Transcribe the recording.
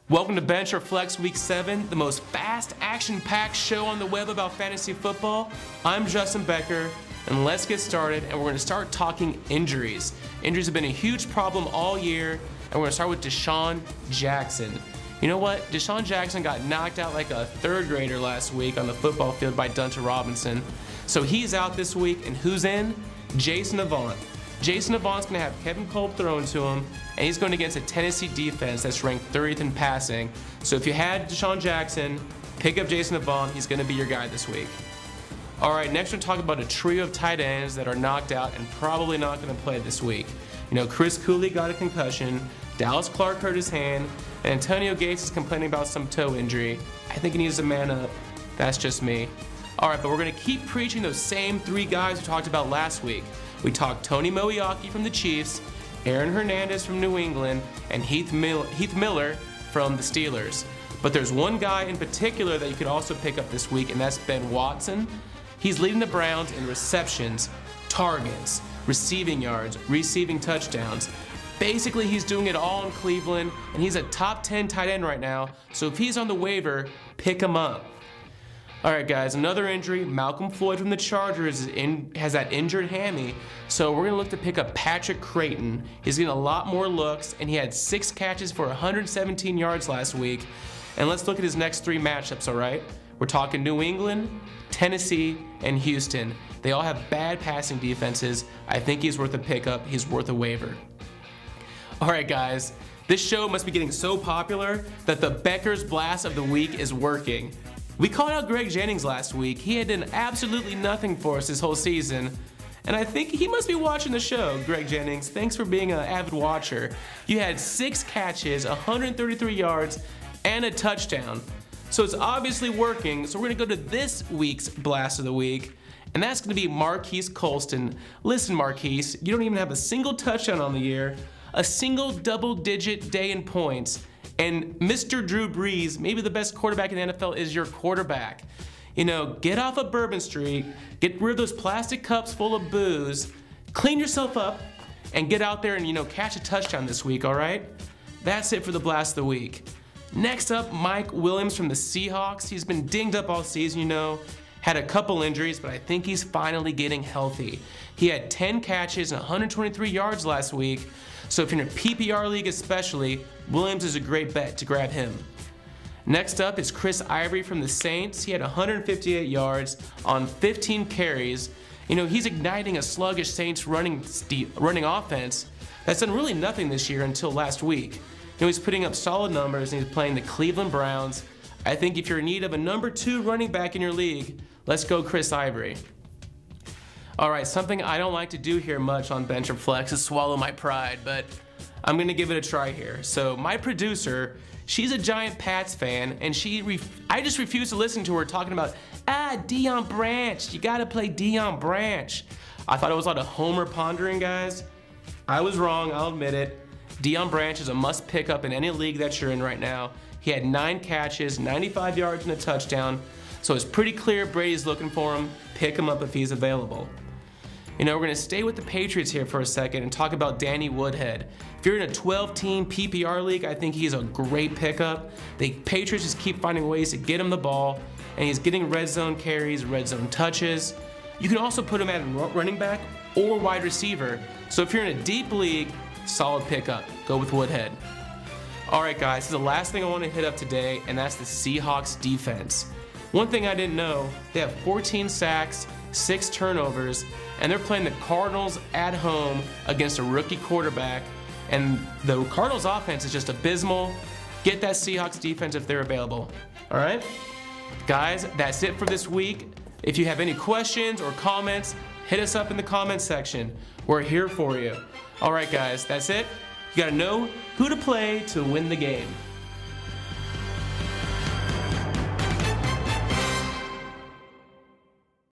Welcome to Bench or Flex Week 7, the most fast, action-packed show on the web about fantasy football. I'm Justin Becker, and let's get started, and we're going to start talking injuries. Injuries have been a huge problem all year, and we're going to start with Deshaun Jackson. You know what? Deshaun Jackson got knocked out like a third grader last week on the football field by Dunta Robinson. So he's out this week, and who's in? Jason Avant. Jason Avant's going to have Kevin Kolb thrown to him, and he's going against a Tennessee defense that's ranked 30th in passing. So if you had Deshaun Jackson, pick up Jason Avant. He's going to be your guy this week. All right, next we're talking about a trio of tight ends that are knocked out and probably not going to play this week. You know, Chris Cooley got a concussion, Dallas Clark hurt his hand, and Antonio Gates is complaining about some toe injury. I think he needs to man up. That's just me. All right, but we're going to keep preaching those same three guys we talked about last week. We talked Tony Moeaki from the Chiefs, Aaron Hernandez from New England, and Heath Miller from the Steelers. But there's one guy in particular that you could also pick up this week, and that's Ben Watson. He's leading the Browns in receptions, targets, receiving yards, receiving touchdowns. Basically, he's doing it all in Cleveland, and he's a top 10 tight end right now. So if he's on the waiver, pick him up. All right, guys, another injury. Malcolm Floyd from the Chargers has that injured hammy, so we're going to look to pick up Patrick Creighton. He's getting a lot more looks, and he had 6 catches for 117 yards last week. And let's look at his next 3 matchups, all right? We're talking New England, Tennessee, and Houston. They all have bad passing defenses. I think he's worth a pickup. He's worth a waiver. All right, guys, this show must be getting so popular that the Becker's Blast of the Week is working. We called out Greg Jennings last week. He had done absolutely nothing for us this whole season. And I think he must be watching the show. Greg Jennings, thanks for being an avid watcher. You had 6 catches, 133 yards, and a touchdown. So it's obviously working. So we're gonna go to this week's Blast of the Week, and that's gonna be Marquise Colston. Listen, Marquise, you don't even have a single touchdown on the year, a single double-digit day in points, and Mr. Drew Brees, maybe the best quarterback in the NFL, is your quarterback. You know, get off of Bourbon Street, get rid of those plastic cups full of booze, clean yourself up, and get out there and, you know, catch a touchdown this week, all right? That's it for the Blast of the Week. Next up, Mike Williams from the Seahawks. He's been dinged up all season, you know, had a couple injuries, but I think he's finally getting healthy. He had 10 catches and 123 yards last week, so if you're in a PPR league especially, Williams is a great bet to grab him. Next up is Chris Ivory from the Saints. He had 158 yards on 15 carries. You know, he's igniting a sluggish Saints running offense that's done really nothing this year until last week. You know, he's putting up solid numbers and he's playing the Cleveland Browns. I think if you're in need of a number 2 running back in your league, let's go Chris Ivory. All right, something I don't like to do here much on Bench or Flex is swallow my pride, but I'm gonna give it a try here. So my producer, she's a giant Pats fan, and I just refuse to listen to her talking about, Deion Branch, you gotta play Deion Branch. I thought it was a lot of homer pondering, guys. I was wrong, I'll admit it. Deion Branch is a must pick up in any league that you're in right now. He had 9 catches, 95 yards and a touchdown, so it's pretty clear Brady's looking for him. Pick him up if he's available. You know, we're going to stay with the Patriots here for a second and talk about Danny Woodhead. If you're in a 12-team PPR league, I think he's a great pickup. The Patriots just keep finding ways to get him the ball, and he's getting red zone carries, red zone touches. You can also put him at running back or wide receiver. So if you're in a deep league, solid pickup. Go with Woodhead. All right, guys, this is the last thing I want to hit up today, and that's the Seahawks defense. One thing I didn't know, they have 14 sacks, 6 turnovers, and they're playing the Cardinals at home against a rookie quarterback, and the Cardinals offense is just abysmal. Get that Seahawks defense if they're available. All right? Guys, that's it for this week. If you have any questions or comments, hit us up in the comments section. We're here for you. All right, guys, that's it. You gotta know who to play to win the game.